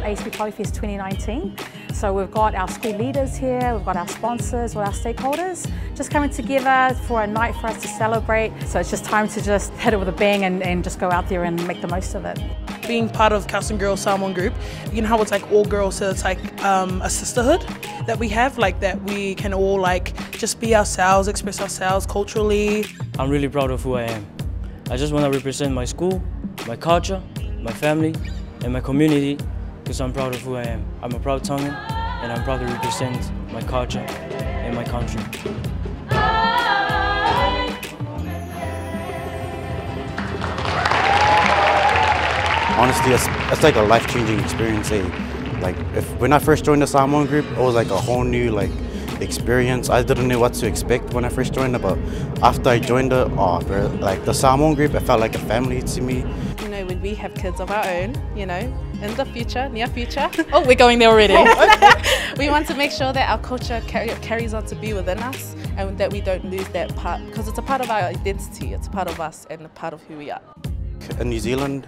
ASB Polyfest 2019. So we've got our school leaders here, we've got our sponsors, all our stakeholders, just coming together for a night for us to celebrate. So it's just time to just hit it with a bang and just go out there and make the most of it. Being part of Kowson Girls Samoan group, you know how it's like all girls, so it's like a sisterhood that we have, like that we can all like just be ourselves, express ourselves culturally. I'm really proud of who I am. I just want to represent my school, my culture, my family and my community because I'm proud of who I am. I'm a proud Tongan and I'm proud to represent my culture and my country. Honestly, it's like a life-changing experience. Like when I first joined the Samoan group, it was like a whole new experience. I didn't know what to expect when I first joined it, but after I joined it, like the Samoan group, it felt like a family to me. You know, when we have kids of our own, you know, in the future, near future. Oh, we're going there already. We want to make sure that our culture carries on to be within us and that we don't lose that part because it's a part of our identity, it's a part of us and a part of who we are. In New Zealand,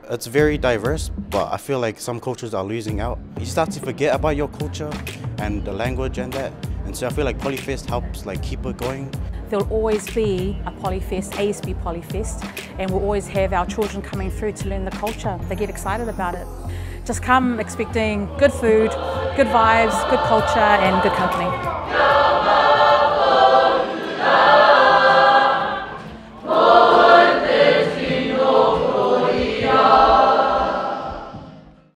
it's very diverse, but I feel like some cultures are losing out. You start to forget about your culture and the language and that, and so I feel like Polyfest helps keep it going. There'll always be a Polyfest, ASB Polyfest, and we'll always have our children coming through to learn the culture. They get excited about it. Just come expecting good food, good vibes, good culture and good company.